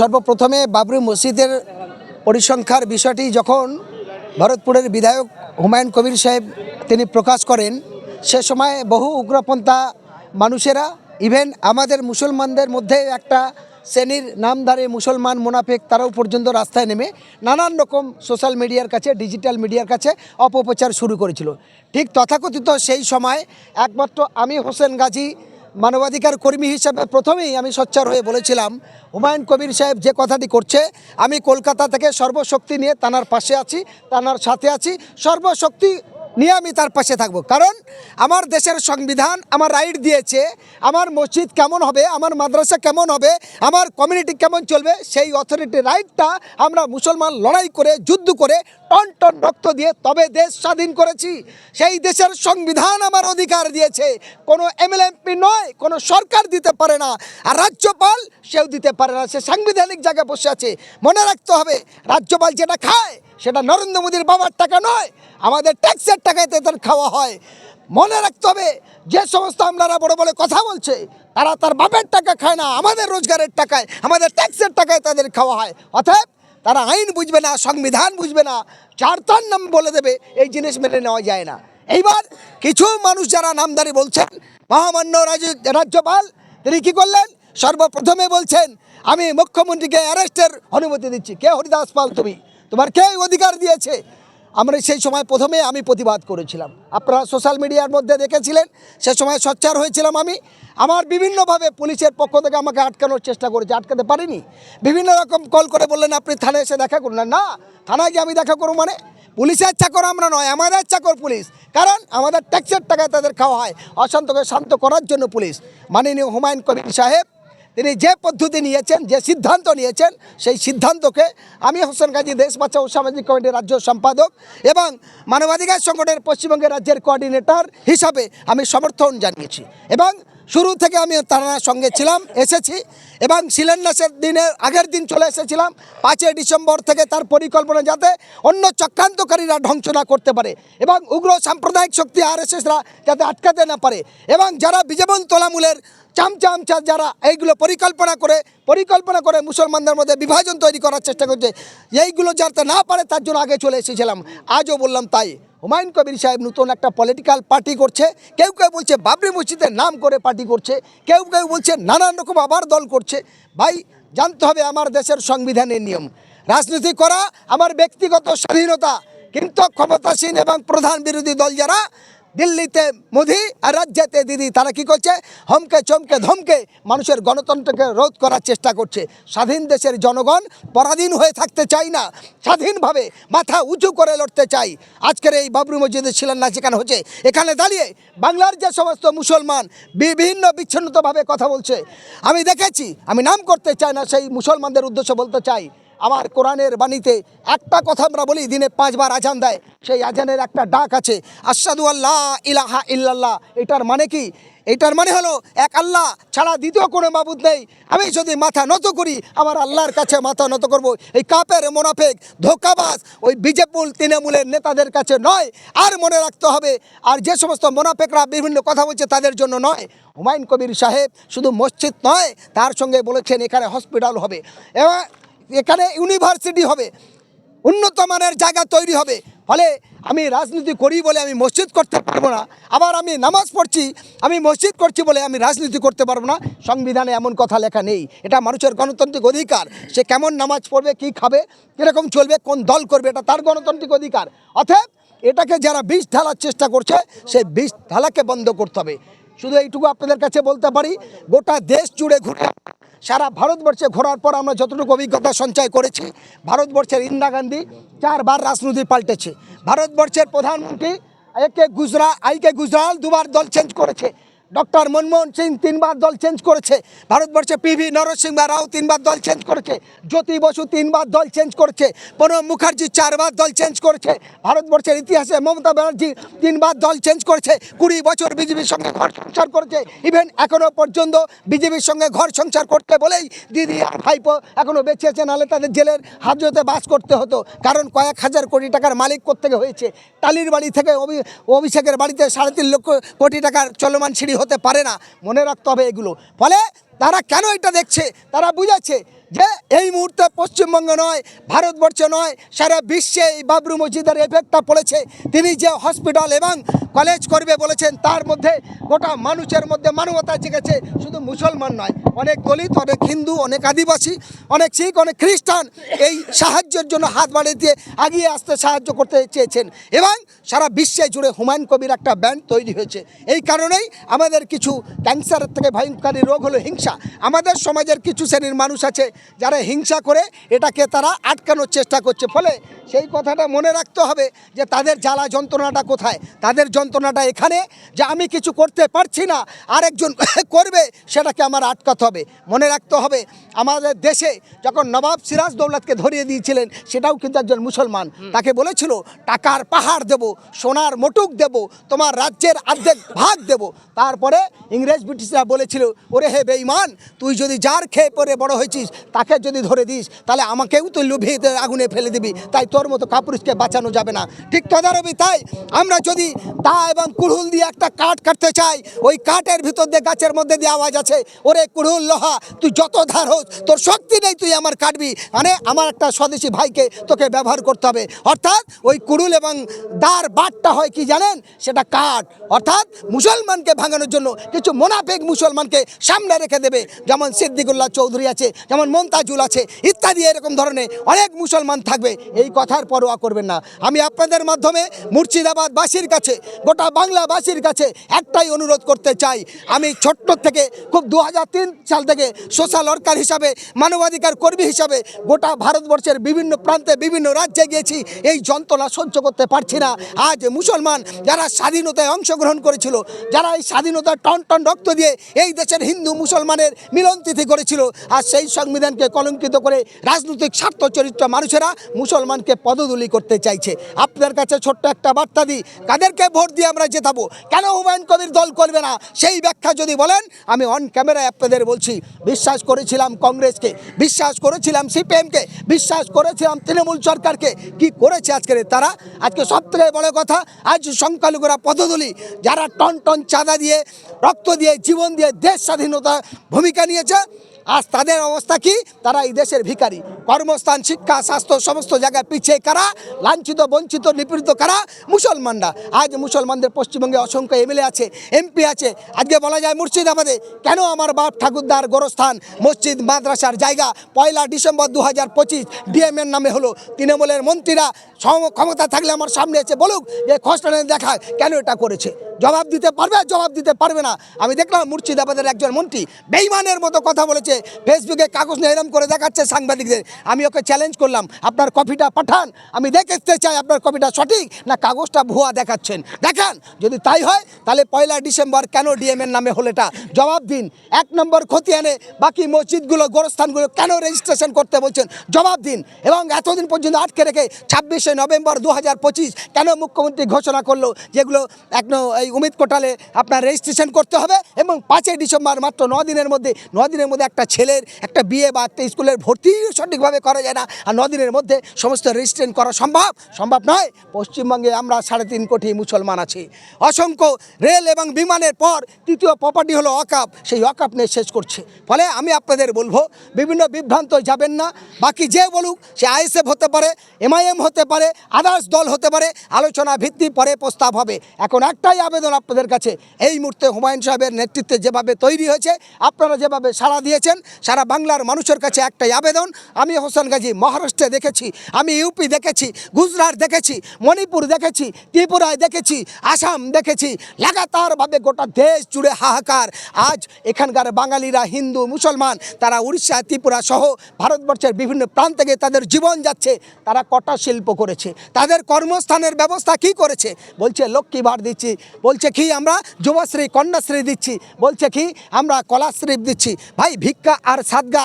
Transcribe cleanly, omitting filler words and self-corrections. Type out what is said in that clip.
সর্বপ্রথমে বাবরি মসজিদের পরিসংখ্যার বিষয়টি যখন ভরতপুরের বিধায়ক হুমায়ুন কবির সাহেব তিনি প্রকাশ করেন, সে সময় বহু উগ্রপন্থা মানুষেরা ইভেন আমাদের মুসলমানদের মধ্যে একটা শ্রেণীর নামধারী মুসলমান মুনাফিক তারাও পর্যন্ত রাস্তায় নেমে নানান রকম সোশ্যাল মিডিয়ার কাছে, ডিজিটাল মিডিয়ার কাছে অপপ্রচার শুরু করেছিল। ঠিক তথাকথিত সেই সময় একমাত্র আমি হোসেন গাজী মানবাধিকার কর্মী হিসেবে প্রথমেই আমি সোচ্চার হয়ে বলেছিলাম, হুমায়ুন কবির সাহেব যে কথাটি করছে, আমি কলকাতা থেকে সর্বশক্তি নিয়ে তানার পাশে আছি, তানার সাথে আছি, সর্বশক্তি নিয়ে আমি তার পাশে থাকব। কারণ আমার দেশের সংবিধান আমার রাইট দিয়েছে, আমার মসজিদ কেমন হবে, আমার মাদ্রাসা কেমন হবে, আমার কমিউনিটি কেমন চলবে, সেই অথরিটি রাইটটা আমরা মুসলমান লড়াই করে, যুদ্ধ করে, টন টন রক্ত দিয়ে তবে দেশ স্বাধীন করেছি। সেই দেশের সংবিধান আমার অধিকার দিয়েছে, কোনো এমএলএমপি নয়, কোনো সরকার দিতে পারে না, আর রাজ্যপাল সেও দিতে পারে না। সে সাংবিধানিক জায়গায় বসে আছে। মনে রাখতে হবে, রাজ্যপাল যেটা খায় সেটা নরেন্দ্র মোদীর বাবার টাকা নয়, আমাদের ট্যাক্সের টাকায় তাদের খাওয়া হয়। মনে রাখতে হবে, যে সমস্ত আমলারা বড় বড় কথা বলছে তারা তার বাপের টাকা খায় না, আমাদের রোজগারের টাকায়, আমাদের ট্যাক্সের টাকায় তাদের খাওয়া হয়। অতএব তারা আইন বুঝবে না, সংবিধান বুঝবে না, চারটার নাম বলে দেবে, এই জিনিস মেনে নেওয়া যায় না। এইবার কিছু মানুষ যারা নামধারী বলছেন, মহামান্য রাজ্যপাল তিনি কী করলেন, সর্বপ্রথমে বলছেন আমি মুখ্যমন্ত্রীকে অ্যারেস্টের অনুমতি দিচ্ছি। কে হরিদাস পাল তুমি? তোমার কে অধিকার দিয়েছে? আমরা সেই সময় প্রথমে আমি প্রতিবাদ করেছিলাম, আপনারা সোশ্যাল মিডিয়ার মধ্যে দেখেছিলেন। সে সময় সোচ্চার হয়েছিলাম আমি। আমার বিভিন্নভাবে পুলিশের পক্ষ থেকে আমাকে আটকানোর চেষ্টা করেছে, আটকাতে পারিনি। বিভিন্ন রকম কল করে বললেন আপনি থানায় এসে দেখা করুন। না, থানায় গিয়ে আমি দেখা করব মানে? পুলিশের চাকর আমরা নয়, আমাদের চাকর পুলিশ। কারণ আমাদের ট্যাক্সের টাকায় তাদের খাওয়া হয়। অশান্তকে শান্ত করার জন্য পুলিশ। মাননীয় হুমায়ুন কবির সাহেব তিনি যে পদ্ধতি নিয়েছেন, যে সিদ্ধান্ত নিয়েছেন, সেই সিদ্ধান্তকে আমি হোসেন গাজী দেশ বাঁচাও সামাজিক কমিটির রাজ্য সম্পাদক এবং মানবাধিকার সংগঠনের পশ্চিমবঙ্গের রাজ্যের কোঅর্ডিনেটর হিসাবে আমি সমর্থন জানিয়েছি। এবং শুরু থেকে আমি তার সঙ্গে ছিলাম, এসেছি এবং শিলান্যাসের দিনের আগের দিন চলে এসেছিলাম 5 ডিসেম্বর থেকে তার পরিকল্পনা যাতে অন্য চক্রান্তকারীরা ধ্বংস না করতে পারে এবং উগ্র সাম্প্রদায়িক শক্তি আরএসএসরা যাতে আটকাতে না পারে এবং যারা বিজেপন তোলামূলের চামচা যারা এইগুলো পরিকল্পনা করে মুসলমানদের মধ্যে বিভাজন তৈরি করার চেষ্টা করছে, এইগুলো যাতে না পারে তার জন্য আগে চলে এসেছিলাম। আজও বললাম তাই। হুমায়ুন কবির সাহেব নতুন একটা পলিটিক্যাল পার্টি করছে। কেউ কেউ বলছে বাবরি মসজিদের নাম করে পার্টি করছে, কেউ কেউ বলছে নানান রকম আবার দল করছে। ভাই জানতে হবে আমার দেশের সংবিধানের নিয়ম। রাজনীতি করা আমার ব্যক্তিগত স্বাধীনতা, কিন্তু ক্ষমতাসীন এবং প্রধান বিরোধী দল যারা দিল্লিতে মোদি আর রাজ্যেতে দিদি, তারা কি করছে, হমকে চমকে ধমকে মানুষের গণতন্ত্রকে রোধ করার চেষ্টা করছে। স্বাধীন দেশের জনগণ পরাধীন হয়ে থাকতে চাই না, স্বাধীনভাবে মাথা উঁচু করে লড়তে চাই। আজকের এই বাবরি মসজিদের শিলান্যাস যেখানে হচ্ছে, এখানে দাঁড়িয়ে বাংলার যে সমস্ত মুসলমান বিভিন্ন বিচ্ছিন্নতাভাবে কথা বলছে, আমি দেখেছি। আমি নাম করতে চাই না, সেই মুসলমানদের উদ্দেশ্যে বলতে চাই, আমার কোরআনের বাণীতে একটা কথা আমরা বলি, দিনে 5 বার আজান দেয়, সেই আজানের একটা ডাক আছে, আশহাদু আল্লা ইলাহা ইল্লাল্লাহ। এটার মানে কি? এটার মানে হলো এক আল্লাহ ছাড়া দ্বিতীয় কোনো মাবুদ নেই। আমি যদি মাথা নত করি, আমার আল্লাহর কাছে মাথা নত করব, এই কাপের মোনাফেক ধোঁকাবাজ ওই বিজেপি তৃণমূলের নেতাদের কাছে নয়। আর মনে রাখতে হবে, আর যে সমস্ত মোনাফেকরা বিভিন্ন কথা বলছে তাদের জন্য নয়। হুমায়ুন কবির সাহেব শুধু মসজিদ নয়, তার সঙ্গে বলেছেন এখানে হসপিটাল হবে এবং এখানে ইউনিভার্সিটি হবে, উন্নত মানের জায়গা তৈরি হবে। ফলে আমি রাজনীতি করি বলে আমি মসজিদ করতে পারবো না, আবার আমি নামাজ পড়ছি, আমি মসজিদ করছি বলে আমি রাজনীতি করতে পারবো না। সংবিধানে এমন কথা লেখা নেই। এটা মানুষের গণতান্ত্রিক অধিকার। সে কেমন নামাজ পড়বে, কী খাবে, কীরকম চলবে, কোন দল করবে, এটা তার গণতান্ত্রিক অধিকার। অতএব এটাকে যারা বিষ ঢালার চেষ্টা করছে, সেই বিষ ঢালাকে বন্ধ করতে হবে। শুধু এইটুকু আপনাদের কাছে বলতে পারি, গোটা দেশ জুড়ে ঘুরে, সারা ভারতবর্ষে ঘোরার পর আমরা যতটুকু অভিজ্ঞতা সঞ্চয় করেছি, ভারতবর্ষের ইন্দিরা গান্ধী 4 বার রাজনীতি পাল্টেছে। ভারতবর্ষের প্রধানমন্ত্রী আইকে গুজরাল 2 বার দল চেঞ্জ করেছে। ডক্টর মনমোহন সিং 3 বার দল চেঞ্জ করেছে। ভারতবর্ষে পিভি নরসিংহ রাও 3 বার দল চেঞ্জ করেছে। জ্যোতি বসু 3 বার দল চেঞ্জ করেছে। প্রণব মুখার্জি 4 বার দল চেঞ্জ করেছে। ভারতবর্ষের ইতিহাসে মমতা ব্যানার্জি 3 বার দল চেঞ্জ করেছে। 20 বছর বিজেপির সঙ্গে ঘর সংসার করেছে। ইভেন এখনও পর্যন্ত বিজেপির সঙ্গে ঘর সংসার করতে বলেই দিদি আর ভাইপো এখনও বেঁচে আছে, নাহলে তাদের জেলের হাজতে বাস করতে হতো। কারণ কয়েক হাজার কোটি টাকার মালিক কোত্থেকে হয়েছে। টালির বাড়ি থেকে অভিষেকের বাড়িতে 3.5 লক্ষ কোটি টাকার চলমান সিঁড়ি হতে পারে না। মনে রাখতে হবে এগুলো। ফলে তারা কেন এটা দেখছে, তারা বুঝাচ্ছে যে এই মুহূর্তে পশ্চিমবঙ্গ নয়, ভারতবর্ষ নয়, সারা বিশ্বে এই বাবরি মসজিদের এফেক্টটা পড়েছে। তিনি যে হসপিটাল এবং কলেজ করবে বলেছেন, তার মধ্যে গোটা মানুষের মধ্যে মানবতা জেগেছে। শুধু মুসলমান নয়, অনেক দলিত, অনেক হিন্দু, অনেক আদিবাসী, অনেক শিখ, অনেক খ্রিস্টান এই সাহায্যের জন্য হাত বাড়িয়ে দিয়ে এগিয়ে আসতে সাহায্য করতে চেয়েছেন। এবং সারা বিশ্বে জুড়ে হুমায়ুন কবির একটা ব্যান্ড তৈরি হয়েছে। এই কারণেই আমাদের কিছু ক্যান্সারের থেকে ভয়ঙ্করী রোগ হলো হিংসা। আমাদের সমাজের কিছু শ্রেণীর মানুষ আছে যারা হিংসা করে এটাকে তারা আটকানোর চেষ্টা করছে। ফলে সেই কথাটা মনে রাখতে হবে যে তাদের জ্বালা যন্ত্রণাটা কোথায়। তাদের যন্ত্রণাটা এখানে যে আমি কিছু করতে পারছি না, আরেকজন করবে, সেটাকে আমার আটকাতে হবে। মনে রাখতে হবে আমাদের দেশে যখন নবাব সিরাজদৌলতকে ধরিয়ে দিয়েছিলেন, সেটাও কিন্তু একজন মুসলমান। তাকে বলেছিল টাকার পাহাড় দেব, সোনার মটুক দেব, তোমার রাজ্যের অর্ধেক ভাগ দেব। তারপরে ইংরেজ ব্রিটিশরা বলেছিল, ওরে হে বেঈমান, তুই যদি যার খেয়ে পরে বড় হয়েছিস তাকে যদি ধরে দিস, তাহলে আমাকেও তুই লুভিয়ে আগুনে ফেলে দিবি, তাই তোর মতো কাপুরুষকে বাঁচানো যাবে না। ঠিক তদারবি তাই আমরা যদি দা এবং কুড়ুল দিয়ে একটা কাঠ কাটতে চাই, ওই কাঠের ভিতর দিয়ে গাছের মধ্যে দিয়ে আওয়াজ আছে, ওরে কুড়ুল লোহা, তুই যত ধার হোস, তোর শক্তি নেই, তুই আমার কাটবি। মানে আমার একটা স্বদেশী ভাইকে তোকে ব্যবহার করতে হবে। অর্থাৎ ওই কুড়ুল এবং দার বাটটা হয় কি জানেন, সেটা কাঠ। অর্থাৎ মুসলমানকে ভাঙানোর জন্য কিছু মোনাফেক মুসলমানকে সামনে রেখে দেবে, যেমন সিদ্দিকুল্লাহ চৌধুরী আছে, যেমন মমতাজুল আছে, ইত্যাদি এরকম ধরনের অনেক মুসলমান থাকবে। এই কথার পরোয়া করবেন না। আমি আপনাদের মাধ্যমে মুর্শিদাবাদবাসীর কাছে, গোটা বাংলাবাসীর কাছে একটাই অনুরোধ করতে চাই। আমি ছোট্ট থেকে খুব 2003 সাল থেকে সোশ্যাল ওয়ার্কার হিসাবে, মানবাধিকার কর্মী হিসাবে গোটা ভারতবর্ষের বিভিন্ন প্রান্তে, বিভিন্ন রাজ্যে গিয়েছি। এই যন্ত্রণা সহ্য করতে পারছি না। আজ মুসলমান যারা স্বাধীনতায় অংশগ্রহণ করেছিল, যারা এই স্বাধীনতার টন টন রক্ত দিয়ে এই দেশের হিন্দু মুসলমানের মিলন তিথি করেছিল, আর সেই সংবিধানকে কলঙ্কিত করে রাজনৈতিক স্বার্থ চরিত্র মানুষেরা মুসলমানকে পদদুলি করতে চাইছে। আপনার কাছে ছোট্ট একটা বার্তা দিই, কাদেরকে ভোট দিয়ে আমরা জেতাবো, কেন হুমায়ুন কবির দল করবে না, সেই ব্যাখ্যা যদি বলেন, আমি অন ক্যামেরায় আপনাদের বলছি, বিশ্বাস করেছিলাম কংগ্রেসকে, বিশ্বাস করেছিলাম সিপিএমকে, বিশ্বাস করেছিলাম তৃণমূল সরকারকে। কি করেছে আজকের তারা? আজকে সবথেকে বড় কথা, আজ সংখ্যালঘুরা পদদুলি, যারা টন টন চাঁদা দিয়ে, রক্ত দিয়ে, জীবন দিয়ে দেশ স্বাধীনতা ভূমিকা নিয়েছে, আজ তাদের অবস্থা কি? তারা এই দেশের ভিখারি। কর্মস্থান, শিক্ষা, স্বাস্থ্য সমস্ত জায়গায় পিছিয়ে কারা? লাঞ্ছিত, বঞ্চিত, নিপীড়িত কারা? মুসলমানরা। আজ মুসলমানদের পশ্চিমবঙ্গে অসংখ্য এমএলএ আছে, এমপি আছে। আজকে বলা যায় মুর্শিদাবাদে কেন আমার বাপ ঠাকুরদার গোরস্থান, মসজিদ, মাদ্রাসার জায়গা 1 ডিসেম্বর 2025 ডিএমএর নামে হলো। তৃণমূলের মন্ত্রীরা ক্ষমতা থাকলে আমার সামনে এসে বলুক যে খসড়া দেখায় কেন এটা করেছে। জবাব দিতে পারবে? জবাব দিতে পারবে না। আমি দেখলাম মুর্শিদাবাদের একজন মন্ত্রী বেঈমানের মতো কথা বলেছে, ফেসবুকে কাগজ নিয়ে এরম করে দেখাচ্ছে সাংবাদিকদের। আমি ওকে চ্যালেঞ্জ করলাম, আপনার কপিটা পাঠান, আমি দেখতে চাই আপনার কপিটা সঠিক না কাগজটা ভুয়া দেখাচ্ছেন, দেখান। যদি তাই হয় তাহলে 1 ডিসেম্বর কেন ডিএমের নামে হলো এটা জবাব দিন। 1 নম্বর খতিয়ানে বাকি মসজিদগুলো, গোরস্থানগুলো কেন রেজিস্ট্রেশন করতে বলছেন, জবাব দিন। এবং এতদিন পর্যন্ত আটকে রেখে 26শে নভেম্বর 2025 কেন মুখ্যমন্ত্রী ঘোষণা করলো যেগুলো এই উমিদ কোটালে আপনার রেজিস্ট্রেশন করতে হবে, এবং 5 ডিসেম্বর মাত্র 9 দিনের মধ্যে একটা ছেলের একটা বিয়ে বা একটা স্কুলের ভর্তি সঠিকভাবে করা যায় না, আর 9 দিনের মধ্যে সমস্ত রেজিস্ট্রেশন করা সম্ভব নয়। পশ্চিমবঙ্গে আমরা 3.5 কোটি মুসলমান আছি। অসংখ্য রেল এবং বিমানের পর তৃতীয় প্রপার্টি হলো ওয়াকফ, সেই ওয়াকফ নিয়ে শেষ করছে। ফলে আমি আপনাদের বলবো, বিভিন্ন বিভ্রান্ত যাবেন না। বাকি যে বলুক, সে আইএসএফ হতে পারে, এমআইএম হতে পারে, আদার্স দল হতে পারে, আলোচনা ভিত্তি পরে প্রস্তাব হবে। এখন একটাই আবেদন আপনাদের কাছে, এই মুহূর্তে হুমায়ুন সাহেবের নেতৃত্বে যেভাবে তৈরি হয়েছে, আপনারা যেভাবে সাড়া দিয়েছেন, সারা বাংলার মানুষের কাছে একটাই আবেদন। আমি হোসেন গাজী মহারাষ্ট্রে দেখেছি, আমি ইউপি দেখেছি, গুজরাট দেখেছি, মণিপুর দেখেছি, ত্রিপুরায় দেখেছি, আসাম দেখেছি, লাগাতারভাবে গোটা দেশ জুড়ে হাহাকার। আজ এখানকার বাঙালিরা, হিন্দু মুসলমান, তারা উড়িষ্যা, ত্রিপুরা সহ ভারতবর্ষের বিভিন্ন প্রান্ত থেকে তাদের জীবন যাচ্ছে। তারা কটা শিল্প করেছে, তাদের কর্মস্থানের ব্যবস্থা কি করেছে? বলছে লক্ষ্মী ভাড় দিচ্ছি, বলছে কি আমরা যুবশ্রী, কন্যাশ্রী দিচ্ছি, বলছে কি আমরা কলাশ্রী দিচ্ছি। ভাই ভিক্ষা আর সাদগা